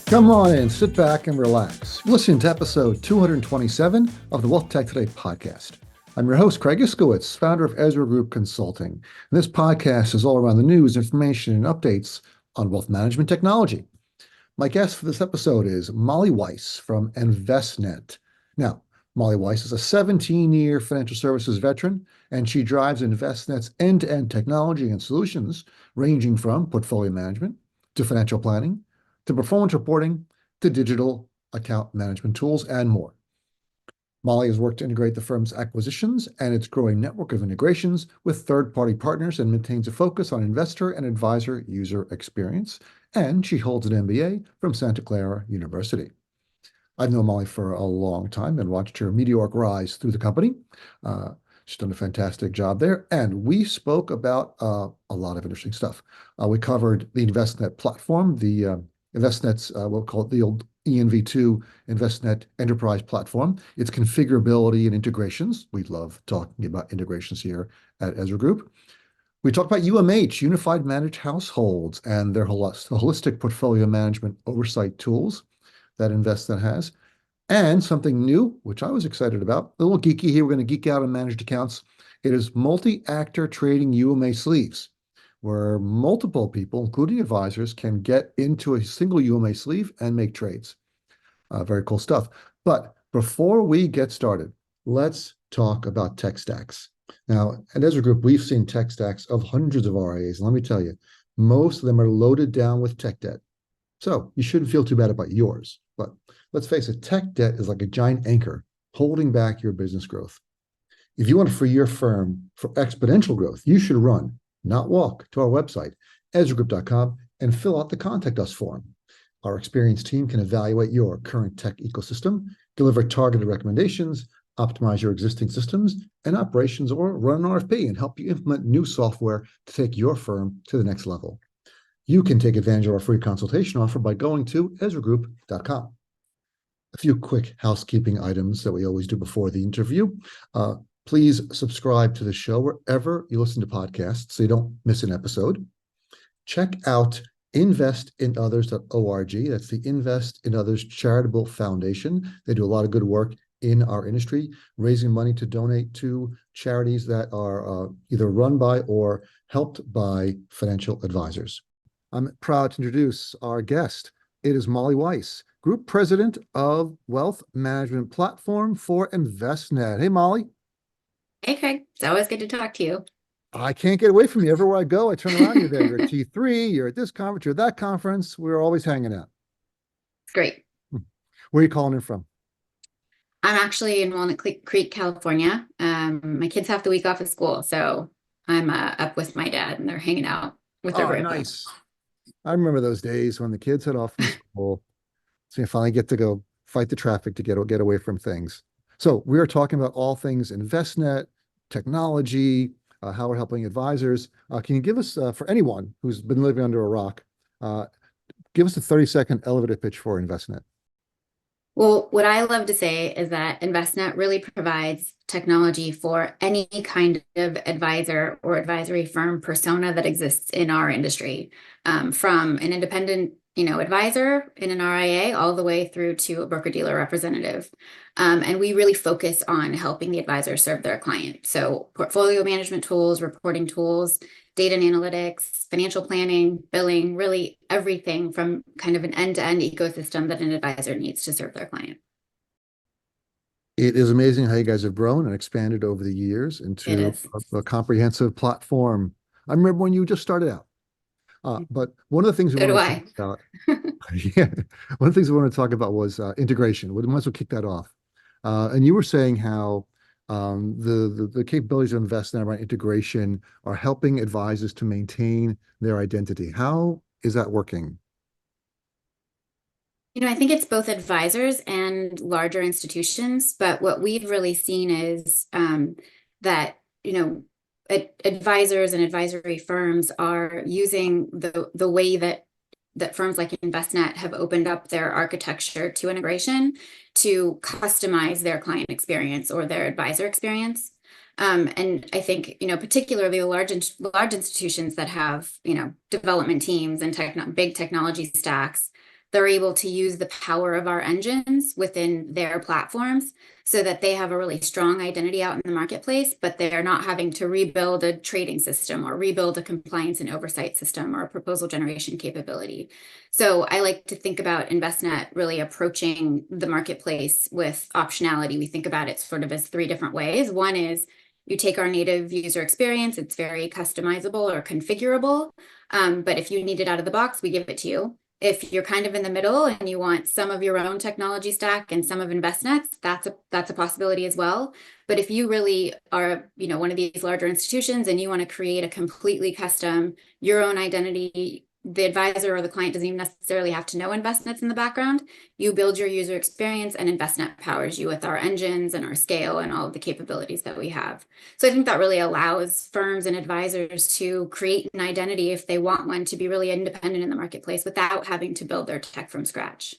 Come on in, sit back and relax. You're listening to episode 227 of the Wealth Tech Today podcast. I'm your host, Craig Iskowitz, founder of Ezra Group Consulting. And this podcast is all around the news, information, and updates on wealth management technology. My guest for this episode is Molly Weiss from Envestnet. Now, Molly Weiss is a 17-year financial services veteran, and she drives Envestnet's end-to-end technology and solutions, ranging from portfolio management to financial planning, to performance reporting, to digital account management tools, and more. Molly has worked to integrate the firm's acquisitions and its growing network of integrations with third-party partners and maintains a focus on investor and advisor user experience. And she holds an MBA from Santa Clara University. I've known Molly for a long time and watched her meteoric rise through the company. She's done a fantastic job there. And we spoke about a lot of interesting stuff. We covered the Envestnet platform, the Envestnet's, we'll call it the old ENV2 Envestnet Enterprise Platform, its configurability and integrations. We love talking about integrations here at Ezra Group. We talked about UMH, Unified Managed Households, and their holistic portfolio management oversight tools that Envestnet has. And something new, which I was excited about, a little geeky here, we're going to geek out on managed accounts. It is multi-actor trading UMA sleeves, where multiple people, including advisors, can get into a single UMA sleeve and make trades. Very cool stuff. But before we get started, let's talk about tech stacks. Now, at Ezra Group, we've seen tech stacks of hundreds of RIAs. And let me tell you, most of them are loaded down with tech debt. So you shouldn't feel too bad about yours. But let's face it, tech debt is like a giant anchor holding back your business growth. If you want to free your firm for exponential growth, you should run, not walk, to our website, ezragroup.com, and fill out the Contact Us form. Our experienced team can evaluate your current tech ecosystem, deliver targeted recommendations, optimize your existing systems and operations, or run an RFP and help you implement new software to take your firm to the next level. You can take advantage of our free consultation offer by going to ezragroup.com. A few quick housekeeping items that we always do before the interview. Please subscribe to the show wherever you listen to podcasts so you don't miss an episode. Check out investinothers.org. That's the Invest in Others Charitable Foundation. They do a lot of good work in our industry, raising money to donate to charities that are either run by or helped by financial advisors. I'm proud to introduce our guest. It is Molly Weiss, Group President of Wealth Management Platform for Envestnet. Hey, Molly. Hey, Craig. It's always good to talk to you. I can't get away from you. Everywhere I go, I turn around, you're there. You're at T3, you're at this conference, you're at that conference. We're always hanging out. It's great. Where are you calling in from? I'm actually in Walnut Creek, California. My kids have the week off of school, so I'm up with my dad, and they're hanging out with their grandpa. Nice. I remember those days when the kids head off from school. So you finally get to go fight the traffic to get away from things. So we are talking about all things Envestnet, technology, how we're helping advisors. Can you give us, for anyone who's been living under a rock, give us a 30-second elevator pitch for Envestnet? Well, what I love to say is that Envestnet really provides technology for any kind of advisor or advisory firm persona that exists in our industry, from an independent advisor in an RIA all the way through to a broker-dealer representative. And we really focus on helping the advisor serve their client. So portfolio management tools, reporting tools, data and analytics, financial planning, billing, really everything from kind of an end-to-end ecosystem that an advisor needs to serve their client. It is amazing how you guys have grown and expanded over the years into a comprehensive platform. I remember when you just started out. But one of the things we want to talk about, one of the things we want to talk about was integration. We might as well kick that off. And you were saying how the capabilities of Envestnet around integration are helping advisors to maintain their identity. How is that working? I think it's both advisors and larger institutions, but what we've really seen is that, advisors and advisory firms are using the way that firms like Envestnet have opened up their architecture to integration to customize their client experience or their advisor experience. And I think, particularly the large institutions that have, development teams and big technology stacks, they're able to use the power of our engines within their platforms so that they have a really strong identity out in the marketplace, but they're not having to rebuild a trading system or rebuild a compliance and oversight system or a proposal generation capability. So I like to think about Envestnet really approaching the marketplace with optionality. We think about it sort of as three different ways. One is you take our native user experience, it's very customizable or configurable. But if you need it out of the box, we give it to you. If you're kind of in the middle and you want some of your own technology stack and some of Envestnet's, that's a possibility as well. But if you really are, one of these larger institutions and you want to create a completely custom, your own identity, the advisor or the client doesn't even necessarily have to know Envestnet's in the background. You build your user experience and Envestnet powers you with our engines and our scale and all of the capabilities that we have. So I think that really allows firms and advisors to create an identity if they want one to be really independent in the marketplace without having to build their tech from scratch.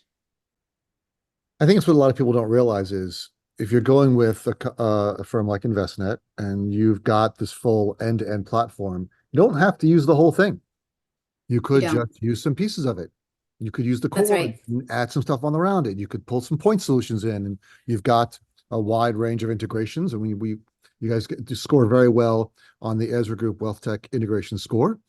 I think it's what a lot of people don't realize is if you're going with a firm like Envestnet and you've got this full end-to-end platform, you don't have to use the whole thing. You You could don't. just use some pieces of it. You could use the That's core right. and add some stuff on around it. You could pull some point solutions in, and you've got a wide range of integrations. And you guys score very well on the Ezra Group Wealth Tech Integration Score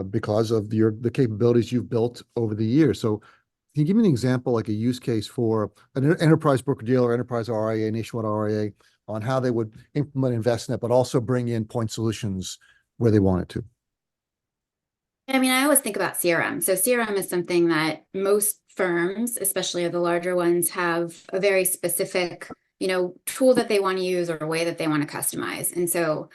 because of the capabilities you've built over the years. So, can you give me an example, like a use case for an enterprise broker-dealer, enterprise RIA, nationwide RIA, on how they would implement Envestnet, but also bring in point solutions where they want it to? I mean, I always think about CRM. So CRM is something that most firms, especially the larger ones, have a very specific, tool that they want to use or a way that they want to customize. And so,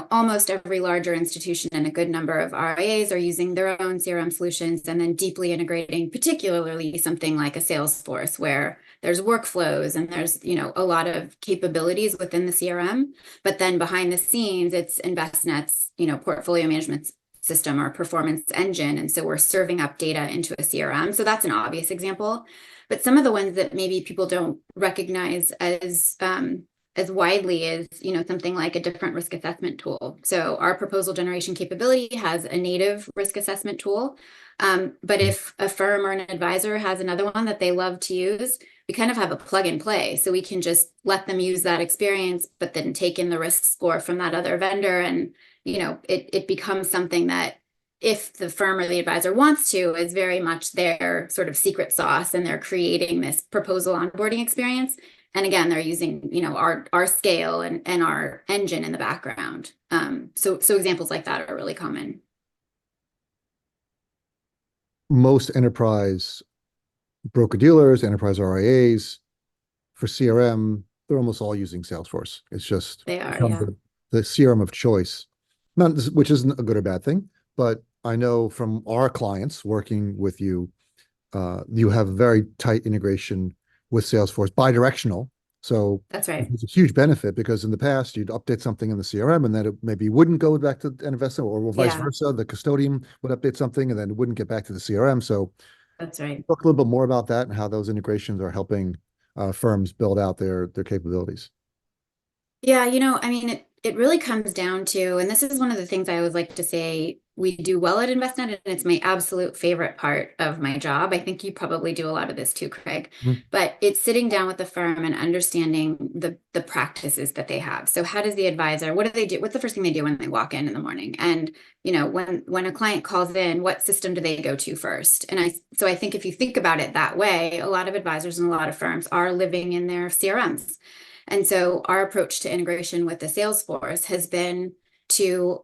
almost every larger institution and a good number of RIAs are using their own CRM solutions and then deeply integrating, particularly something like a Salesforce where there's workflows and there's, a lot of capabilities within the CRM. But then behind the scenes, it's Envestnet's, portfolio management system or performance engine. And so we're serving up data into a CRM. So that's an obvious example. But some of the ones that maybe people don't recognize as widely is, something like a different risk assessment tool. So our proposal generation capability has a native risk assessment tool. But if a firm or an advisor has another one that they love to use, we kind of have a plug and play. So we can just let them use that experience, but then take in the risk score from that other vendor. And, it becomes something that if the firm or the advisor wants to, is very much their sort of secret sauce, and they're creating this proposal onboarding experience. And again, they're using, our scale and our engine in the background. So examples like that are really common. Most enterprise broker-dealers, enterprise RIAs, for CRM, they're almost all using Salesforce. It's just They are, become yeah. the CRM of choice. Not which isn't a good or bad thing, but I know from our clients working with you, you have very tight integration with Salesforce, bi-directional. So That's right. it's a huge benefit because in the past you'd update something in the CRM and then it maybe wouldn't go back to an investor, or vice Yeah, versa. The custodian would update something and then it wouldn't get back to the CRM. So that's right. talk a little bit more about that and how those integrations are helping firms build out their capabilities. Yeah, I mean, it really comes down to, and this is one of the things I always like to say we do well at Envestnet, and it's my absolute favorite part of my job. I think you probably do a lot of this too, Craig, Mhm. but it's sitting down with the firm and understanding the practices that they have. So how does the advisor, what do they do? What's the first thing they do when they walk in the morning? And, when a client calls in, what system do they go to first? And so I think if you think about it that way, a lot of advisors and a lot of firms are living in their CRMs. And so our approach to integration with the Salesforce has been to,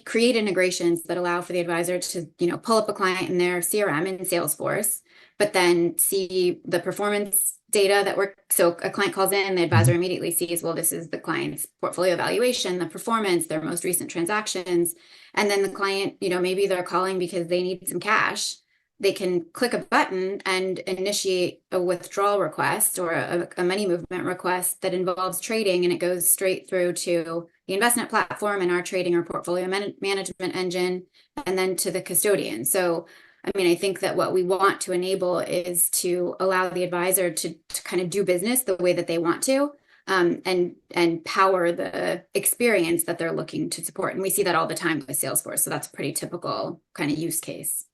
create integrations that allow for the advisor to, pull up a client in their CRM in Salesforce, but then see the performance data so a client calls in, the advisor Mhm. immediately sees, well, this is the client's portfolio valuation, the performance, their most recent transactions. And then the client, maybe they're calling because they need some cash. They can click a button and initiate a withdrawal request or a money movement request that involves trading, and it goes straight through to the Envestnet platform and our trading or portfolio management engine, and then to the custodian. So, I mean, I think that what we want to enable is to allow the advisor to kind of do business the way that they want to, and power the experience that they're looking to support. And we see that all the time with Salesforce. So that's a pretty typical kind of use case.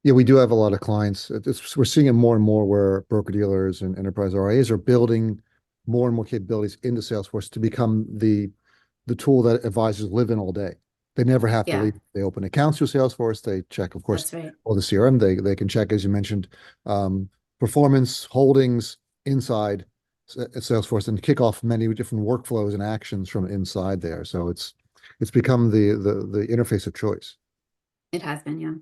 Yeah, we do have a lot of clients. We're seeing it more and more where broker-dealers and enterprise RIAs are building more and more capabilities into Salesforce to become the tool that advisors live in all day. They never have to Yeah, leave. They open accounts through Salesforce. They check, of course, that's right. all the CRM. They can check, as you mentioned, performance, holdings inside Salesforce and kick off many different workflows and actions from inside there. So it's become the interface of choice. It has been, yeah.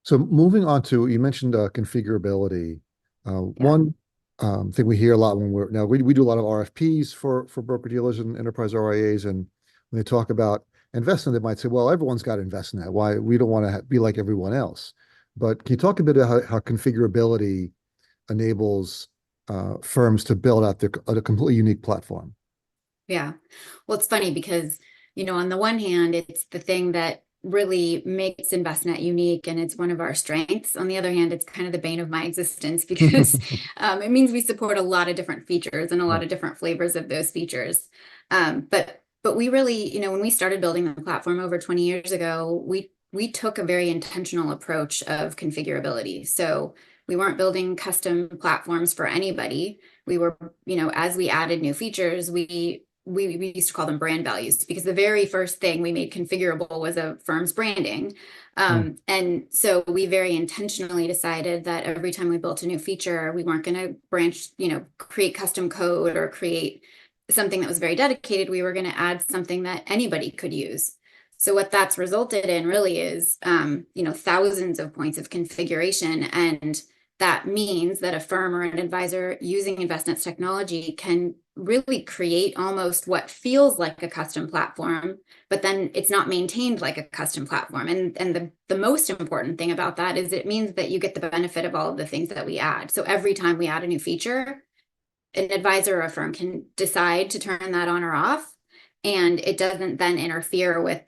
So moving on to, you mentioned configurability. Yeah. One thing we hear a lot when we do a lot of RFPs for broker dealers and enterprise RIAs, and when they talk about Envestnet, they might say, "Well, everyone's got Envestnet. Why we don't want to be like everyone else?" But can you talk a bit about how configurability enables firms to build out a completely unique platform? Yeah. Well, it's funny because, on the one hand, it's the thing that really makes Envestnet unique and it's one of our strengths. On the other hand, it's kind of the bane of my existence because it means we support a lot of different features and a lot Right. of different flavors of those features. But we really, when we started building the platform over 20 years ago, we took a very intentional approach of configurability. So we weren't building custom platforms for anybody. We were, as we added new features, we used to call them brand values because the very first thing we made configurable was a firm's branding. Mm. And so we very intentionally decided that every time we built a new feature, we weren't going to create custom code or create something that was very dedicated. We were going to add something that anybody could use. So what that's resulted in really is, thousands of points of configuration. And that means that a firm or an advisor using Envestnet's technology can really create almost what feels like a custom platform, but then it's not maintained like a custom platform. And the most important thing about that is it means that you get the benefit of all of the things that we add. So every time we add a new feature, an advisor or a firm can decide to turn that on or off, and it doesn't then interfere with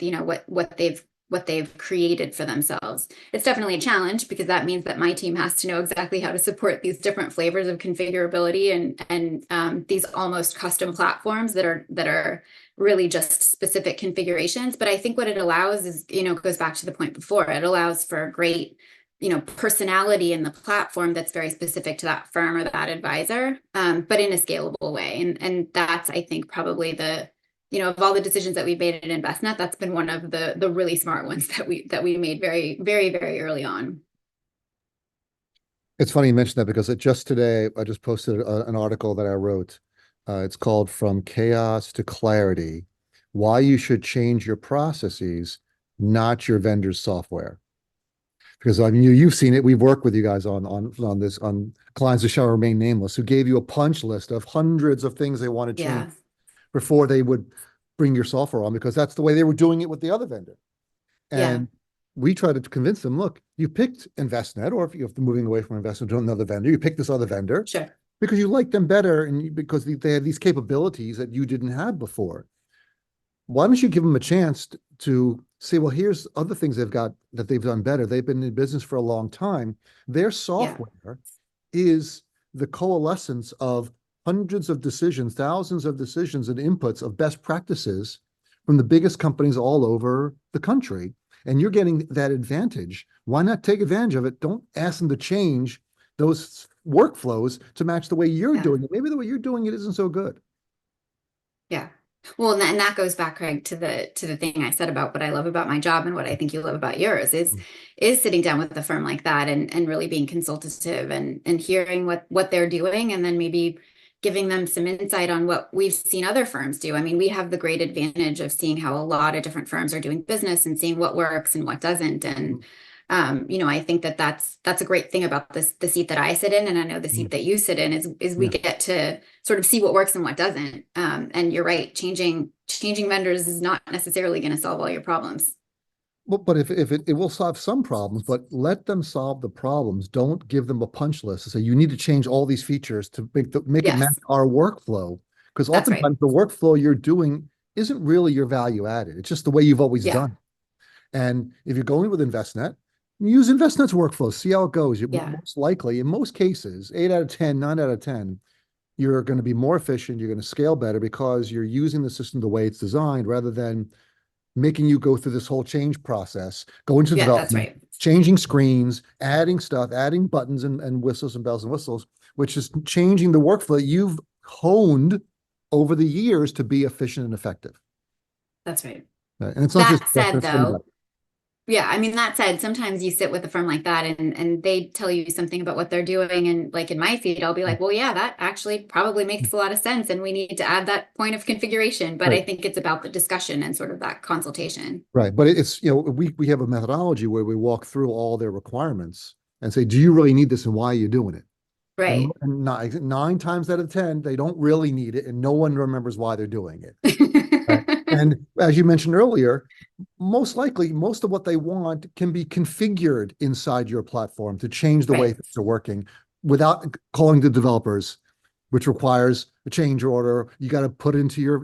what they've created for themselves. It's definitely a challenge because that means that my team has to know exactly how to support these different flavors of configurability and these almost custom platforms that are really just specific configurations. But I think what it allows is, goes back to the point before, it allows for a great personality in the platform that's very specific to that firm or that advisor, but in a scalable way. And that's, I think, probably of all the decisions that we've made at Envestnet, that's been one of the really smart ones that we made very, very, very early on. It's funny you mentioned that because just today I just posted an article that I wrote. It's called "From Chaos to Clarity: Why You Should Change Your Processes, Not Your Vendor's Software." Because I mean, you've seen it. We've worked with you guys on this on clients who shall remain nameless, who gave you a punch list of hundreds of things they want to change Yeah, before they would bring your software on, because that's the way they were doing it with the other vendor. yeah, And we try to convince them, look, you picked Envestnet, or if you're moving away from Envestnet to another vendor, you picked this other vendor sure. because you like them better and because they have these capabilities that you didn't have before. Why don't you give them a chance to say, well, here's other things they've got that they've done better. They've been in business for a long time. Their Yeah, software is the coalescence of hundreds of decisions, thousands of decisions and inputs of best practices from the biggest companies all over the country. And you're getting that advantage. Why not take advantage of it? Don't ask them to change those workflows to match the way you're yeah. doing it. Maybe the way you're doing it isn't so good. Yeah. Well, and that goes back, Craig, to the thing I said about what I love about my job and what I think you love about yours is sitting down with a firm like that and really being consultative and hearing what they're doing and then maybe giving them some insight on what we've seen other firms do. I mean, we have the great advantage of seeing how a lot of different firms are doing business and seeing what works and what doesn't. And I think that's a great thing about the seat that I sit in, and I know the seat that you sit in is we Yeah. get to sort of see what works and what doesn't. And you're right, changing vendors is not necessarily going to solve all your problems. Well, but if it will solve some problems, but let them solve the problems. Don't give them a punch list and say you need to change all these features to make it match Yes, our workflow. Because that's right. oftentimes the workflow you're doing isn't really your value added. It's just the way you've always Yeah, done. And if you're going with Envestnet, use Envestnet's workflow, see how it goes. You yeah, most likely, in most cases, 8 out of 10, 9 out of 10, you're going to be more efficient. You're going to scale better because you're using the system the way it's designed rather than making you go through this whole change process, go into Yeah, that's development, right. changing screens, adding stuff, adding buttons and whistles and bells and whistles, which is changing the workflow that you've honed over the years to be efficient and effective. That's right. Right? And it's not just That that's said, for anybody. though, yeah, I mean, that said, sometimes you sit with a firm like that and they tell you something about what they're doing. And like in my feed, I'll be like, well, yeah, that actually probably makes a lot of sense. And we need to add that point of configuration. But Right. I think it's about the discussion and sort of that consultation. Right. But it's, we have a methodology where we walk through all their requirements and say, do you really need this and why are you doing it? Right. And nine times out of 10, they don't really need it and no one remembers why they're doing it. Right. And as you mentioned earlier, most likely, most of what they want can be configured inside your platform to change the way Right. things are working without calling the developers, which requires a change order. You got to put into your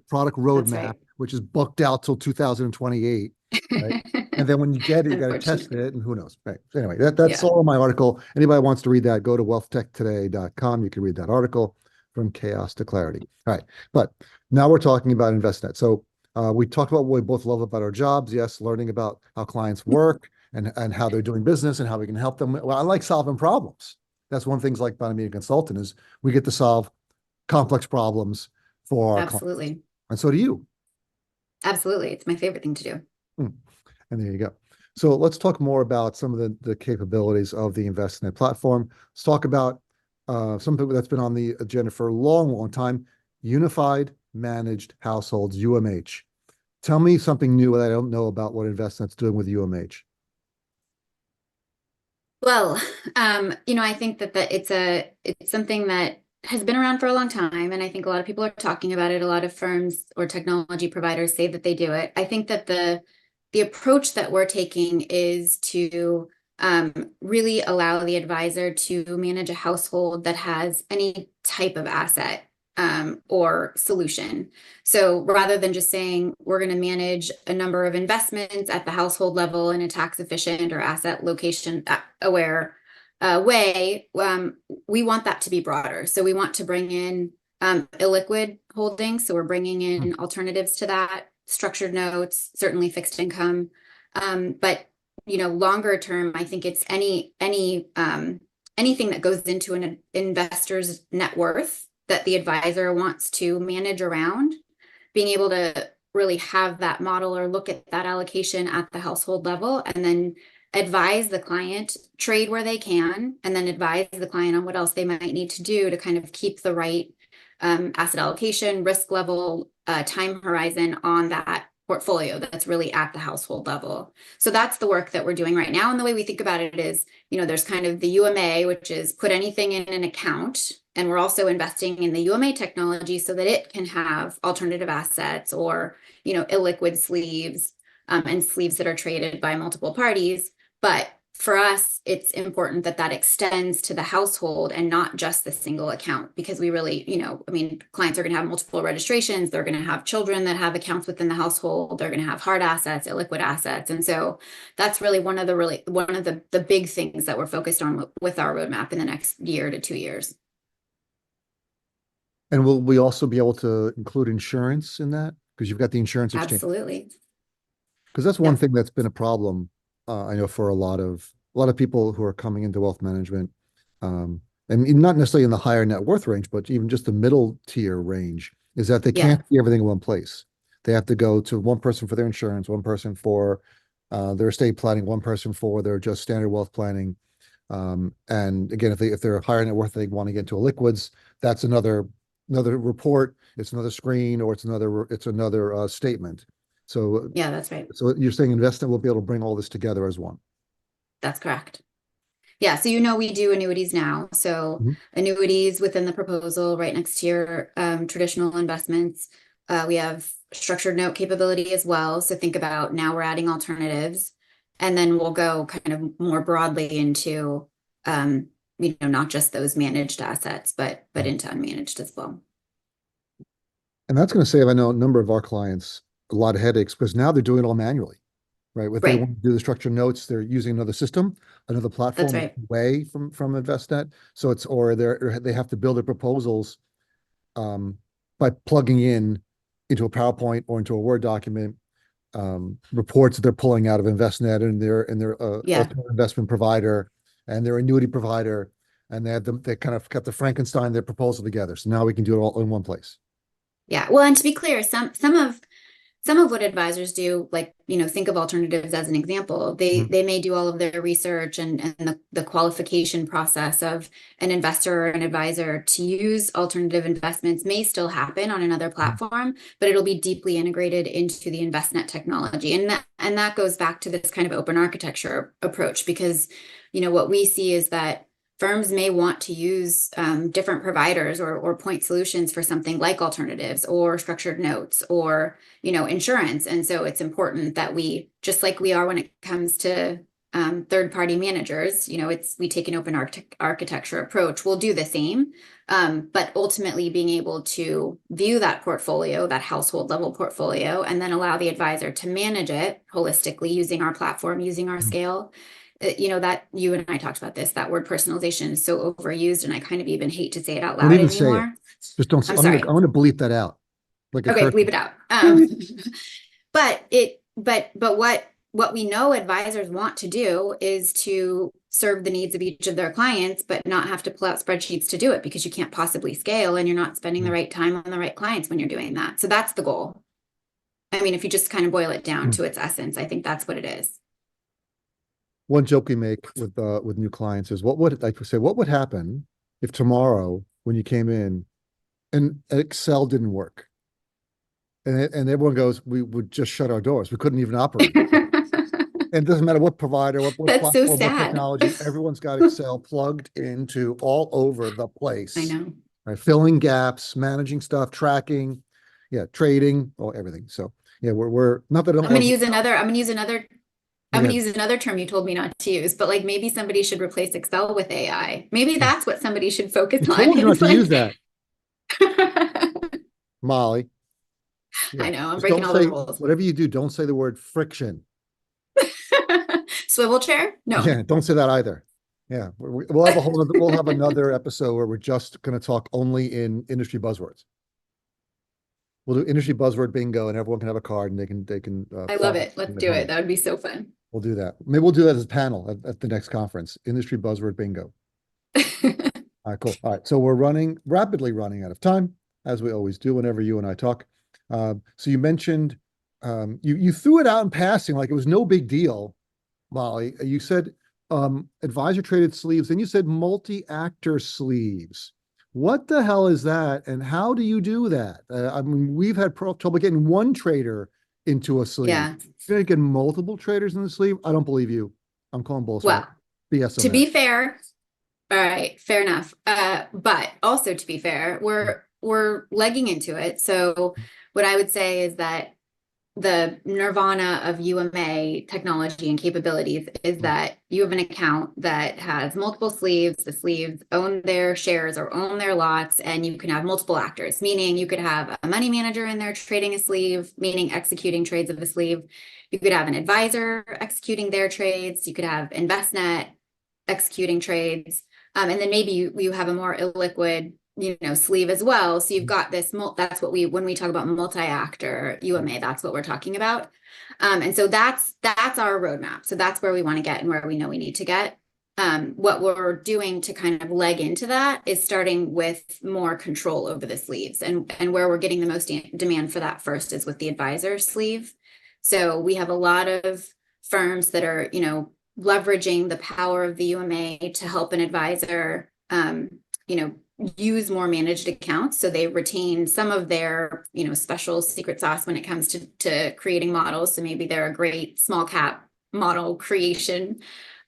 product That's roadmap, right. which is booked out till 2028, right? And then when you get it, you got to test Unfortunately. it, and who knows? Right. So anyway, that's Yeah. all in my article. Anybody wants to read that, go to wealthtechtoday.com. You can read that article from chaos to clarity. All right. But now we're talking about Envestnet. So we talked about what we both love about our jobs. Yes, learning about how clients work and how they're doing business and how we can help them. Well, I like solving problems. That's one of the things like about being a consultant is we get to solve complex problems for our clients. Absolutely. And so do you. Absolutely. It's my favorite thing to do. Hmm. And there you go. So let's talk more about some of the capabilities of the Envestnet platform. Let's talk about something that's been on the agenda for a long, long time, Unified Managed Households, UMH. Tell me something new that I don't know about what Envestnet's doing with UMH. Well, I think that it's something that has been around for a long time, and I think a lot of people are talking about it. A lot of firms or technology providers say that they do it. I think that the approach that we're taking is to really allow the advisor to manage a household that has any type of asset or solution. So rather than just saying we're going to manage a number of investments at the household level in a tax efficient or asset location aware way, we want that to be broader. So we want to bring in illiquid holdings. So we're bringing Hmm. in alternatives to that, structured notes, certainly fixed income. But longer term, I think it's anything that goes into an investor's net worth that the advisor wants to manage around, being able to really have that model or look at that allocation at the household level and then advise the client, trade where they can, and then advise the client on what else they might need to do to kind of keep the right asset allocation, risk level, time horizon on that portfolio that's really at the household level. So that's the work that we're doing right now. And the way we think about it is, there's kind of the UMA, which is put anything in an account. And we're also investing in the UMA technology so that it can have alternative assets or, illiquid sleeves and sleeves that are traded by multiple parties. But for us, it's important that that extends to the household and not just the single account because we really, clients are going to have multiple registrations. They're going to have children that have accounts within the household. They're going to have hard assets, illiquid assets. And so that's really one of the big things that we're focused on with our roadmap in the next year to 2 years. And will we also be able to include insurance in that? Because you've got the insurance exchange. Absolutely. Because that's one Yep. thing that's been a problem, I know for a lot of people who are coming into wealth management, um, and not necessarily in the higher net worth range, but even just the middle tier range, is that they Yeah. can't see everything in one place. They have to go to one person for their insurance, one person for their estate planning, one person for their just standard wealth planning. And again, if they're higher net worth, they want to get into a liquids. That's another report. It's another screen, or it's another statement. So Yeah, that's right. so you're saying Envestnet will be able to bring all this together as one. That's correct. Yeah, so we do annuities now. So Mhm. annuities within the proposal, right next to your traditional investments. We have structured note capability as well. So think about now we're adding alternatives, and then we'll go kind of more broadly into not just those managed assets, but into unmanaged as well. And that's going to save, I know, a number of our clients a lot of headaches because now they're doing it all manually, right? If they Right. want to do the structured notes, they're using another system, another That's platform right. away from Envestnet. So they have to build their proposals um, by plugging into a PowerPoint or into a Word document reports that they're pulling out of Envestnet and their Yeah. ultimate investment provider and their annuity provider, and they kind of got the Frankenstein their proposal together. So now we can do it all in one place. Yeah. Well, and to be clear, some of what advisors do, like, think of alternatives as an example. They may do all of their research and the qualification process of an investor or an advisor to use alternative investments may still happen on another platform, but it'll be deeply integrated into the Envestnet technology. And that goes back to this kind of open architecture approach, because what we see is that firms may want to use different providers or point solutions for something like alternatives or structured notes or insurance. And so it's important that we, just like we are when it comes to third-party managers, we take an open architecture approach. We'll do the same, but ultimately being able to view that portfolio, that household level portfolio, and then allow the advisor to manage it holistically using our platform, using our scale. That you and I talked about this, that word personalization is so overused, and I kind of even hate to say it out Don't loud even say it. anymore. Just don't say. I'm I'm gonna sorry. I'm gonna bleep that out like a Okay, curse. leave it out. But what we know advisors want to do is to serve the needs of each of their clients, but not have to pull out spreadsheets to do it, because you can't possibly scale and you're not spending the right time on the right clients when you're doing that. So that's the goal. I mean, if you just kind of boil it down to its essence, I think that's what it is. One joke we make with new clients is what would happen if tomorrow when you came in and Excel didn't work, and everyone goes, we would just shut our doors. We couldn't even operate. And it doesn't matter what provider, what That's so platform, what sad. technology, everyone's got Excel plugged into all over the I place, know. right? Filling gaps, managing stuff, tracking, yeah, trading, everything. So yeah, we're not that I don't I'm gonna love. use another, I'm gonna use another I'm gonna Yeah, use another term you told me not to use, but like maybe somebody should replace Excel with AI. Maybe that's what somebody should focus I on. told you not It's to use like that, Molly. Yeah, I know, I'm just breaking don't all the say rules. whatever you do. Don't say the word friction. Swivel chair? No. Yeah, don't say that either. Yeah, we'll have we'll have another episode where we're just going to talk only in industry buzzwords. We'll do industry buzzword bingo, and everyone can have a card, and they can I love follow it. Let's at do it. home. That would be so fun. We'll do that. Maybe we'll do that as a panel at the next conference. Industry buzzword bingo. All right, cool. All right, so we're rapidly running out of time, as we always do whenever you and I talk. So you mentioned you threw it out in passing like it was no big deal, Molly. You said advisor traded sleeves, then you said multi-actor sleeves. What the hell is that, and how do you do that? I mean, we've had trouble getting one trader into a sleeve. Yeah. You're gonna get multiple traders in the sleeve? I don't believe you. I'm calling bullshit. Well, BS on to that. be fair, all right, fair enough. But also to be fair, we're legging into it. So what I would say is that the nirvana of UMA technology and capabilities is that you have an account that has multiple sleeves. The sleeves own their shares or own their lots, and you can have multiple actors, meaning you could have a money manager in there trading a sleeve, meaning executing trades of a sleeve. You could have an advisor executing their trades. You could have Envestnet executing trades. And then maybe you have a more illiquid sleeve as well. So you've got this, that's what when we talk about multi-actor UMA, that's what we're talking about. And so that's our roadmap. So that's where we want to get and where we know we need to get. What we're doing to kind of leg into that is starting with more control over the sleeves, and where we're getting the most demand for that first is with the advisor sleeve. So we have a lot of firms that are, leveraging the power of the UMA to help an advisor, use more managed accounts. So they retain some of their, special secret sauce when it comes to creating models. So maybe they're a great small cap model creation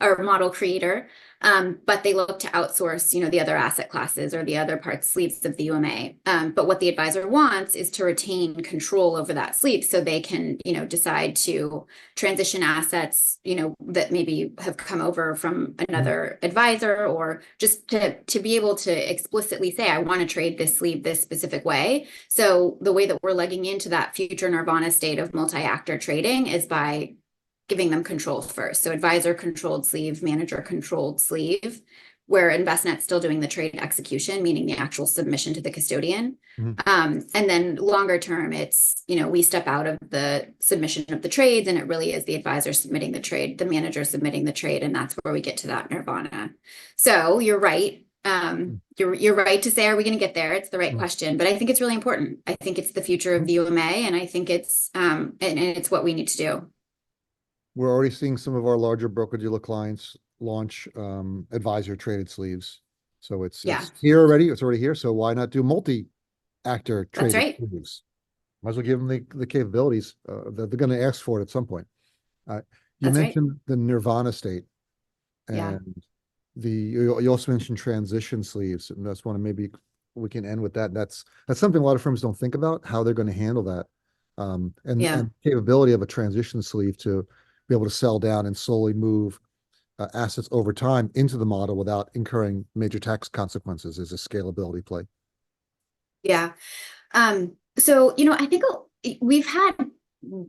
or model creator, but they look to outsource, the other asset classes or the other parts sleeves of the UMA. But what the advisor wants is to retain control over that sleeve, so they can, decide to transition assets, that maybe have come over from another advisor, or just to be able to explicitly say, I want to trade this sleeve this specific way. So the way that we're legging into that future nirvana state of multi-actor trading is by giving them control first. So advisor controlled sleeve, manager controlled sleeve, where Envestnet's still doing the trade execution, meaning the actual submission to the custodian. Mhm. And then longer term, it's, we step out of the submission of the trades, and it really is the advisor submitting the trade, the manager submitting the trade, and that's where we get to that nirvana. So you're right. You're right to say, are we going to get there? It's the right question, but I think it's really important. I think it's the future of the UMA, and I think it's and it's what we need to do. We're already seeing some of our larger broker-dealer clients launch advisor traded sleeves. So it's Yeah, here already. It's already here. So why not do multi-actor that's traded right. sleeves? Might as well give them the capabilities that they're going to ask for it at some point. You That's right. mentioned the Nirvana state, Yeah. and you also mentioned transition sleeves, and that's one. Maybe we can end with that. That's something a lot of firms don't think about, how they're going to handle that, Yeah. and capability of a transition sleeve to be able to sell down and slowly move assets over time into the model without incurring major tax consequences is a scalability play. Yeah. So, I think we've had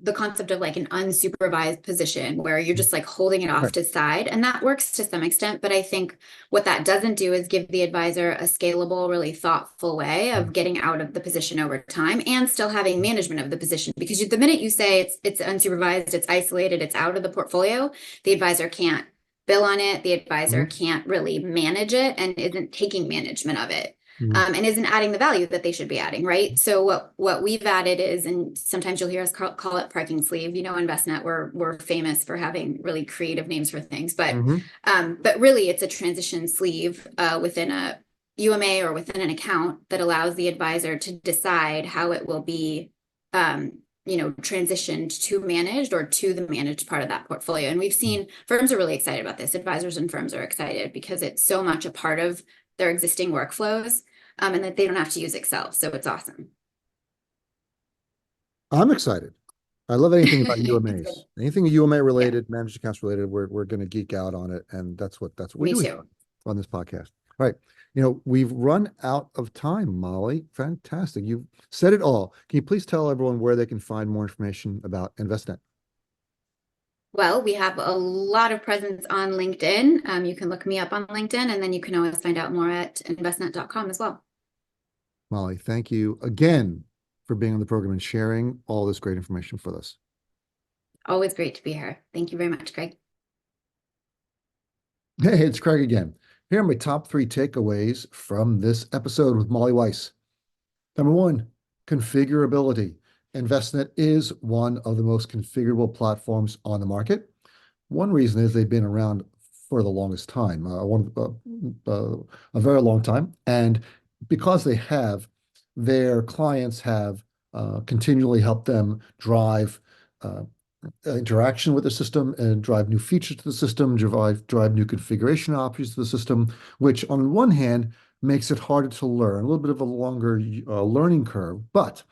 the concept of like an unsupervised position where you're just like holding it off Right. to the side, and that works to some extent. But I think what that doesn't do is give the advisor a scalable, really thoughtful way of getting out of the position over time and still having management of the position. Because the minute you say it's unsupervised, it's isolated, it's out of the portfolio, the advisor can't bill on it, the advisor Mhm. can't really manage it and isn't taking management of it. Mhm. And isn't adding the value that they should be adding, right? So what we've added is, and sometimes you'll hear us call it parking sleeve. Envestnet, we're famous for having really creative names for things, but Mhm. really it's a transition sleeve within a UMA or within an account that allows the advisor to decide how it will be transitioned to managed or to the managed part of that portfolio. And we've seen firms are really excited about this. Advisors and firms are excited because it's so much a part of their existing workflows, and that they don't have to use Excel. So it's awesome. I'm excited. I love anything about It's good. UMAs. Anything UMA Yeah, related, managed accounts related, we're going to geek out on it, and that's what we me do too. here on this podcast. All right, we've run out of time, Molly. Fantastic. You've said it all. Can you please tell everyone where they can find more information about Envestnet? Well, we have a lot of presence on LinkedIn. You can look me up on LinkedIn, and then you can always find out more at envestnet.com as well. Molly, thank you again for being on the program and sharing all this great information for us. Always great to be here. Thank you very much, Greg. Hey, it's Craig again. Here are my top three takeaways from this episode with Molly Weiss. Number one, configurability. Envestnet is one of the most configurable platforms on the market. One reason is they've been around for the longest time, a very long time. And because they have, their clients have continually helped them drive uh, interaction with the system and drive new features to the system, drive new configuration options to the system, which on one hand makes it harder to learn, a little bit of a longer learning curve. But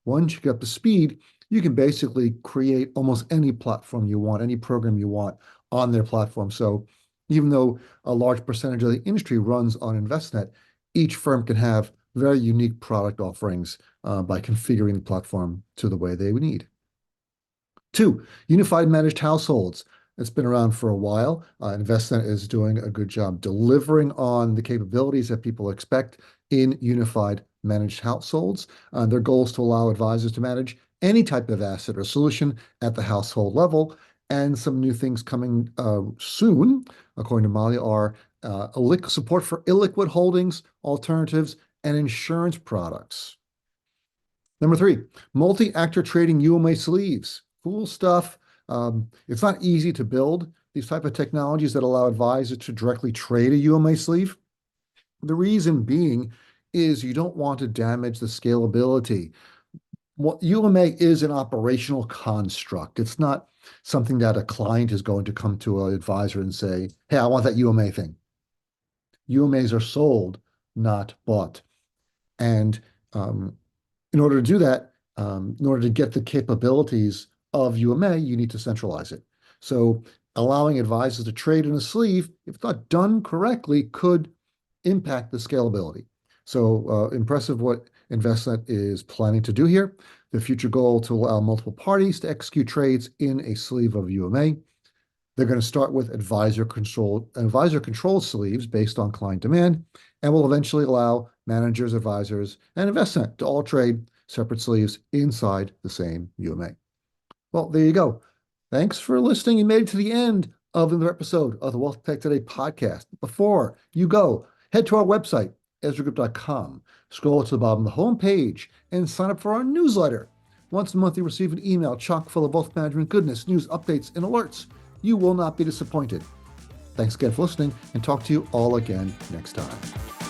once you get up to speed, you can basically create almost any platform you want, any program you want on their platform. So even though a large percentage of the industry runs on Envestnet, each firm can have very unique product offerings by configuring the platform to the way they would need. Two, unified managed households. It's been around for a while. Envestnet is doing a good job delivering on the capabilities that people expect in unified managed households. Their goal is to allow advisors to manage any type of asset or solution at the household level. And some new things coming soon, according to Molly, are support for illiquid holdings, alternatives, and insurance products. Number three, multi-actor trading UMA sleeves. Cool stuff. It's not easy to build these type of technologies that allow advisors to directly trade a UMA sleeve. The reason being is you don't want to damage the scalability. What UMA is an operational construct. It's not something that a client is going to come to an advisor and say, hey, I want that UMA thing. UMAs are sold, not bought. And in order to do that, in order to get the capabilities of UMA, you need to centralize it. So allowing advisors to trade in a sleeve, if it's not done correctly, could impact the scalability. So impressive what Envestnet is planning to do here. The future goal to allow multiple parties to execute trades in a sleeve of UMA. They're going to start with advisor control sleeves based on client demand, and will eventually allow managers, advisors, and Envestnet to all trade separate sleeves inside the same UMA. Well, there you go. Thanks for listening. You made it to the end of another episode of the Wealth Tech Today podcast. Before you go, head to our website, ezragroup.com. Scroll to the bottom of the homepage and sign up for our newsletter. Once a month, you receive an email chock full of wealth management goodness, news, updates, and alerts. You will not be disappointed. Thanks again for listening, and talk to you all again next time.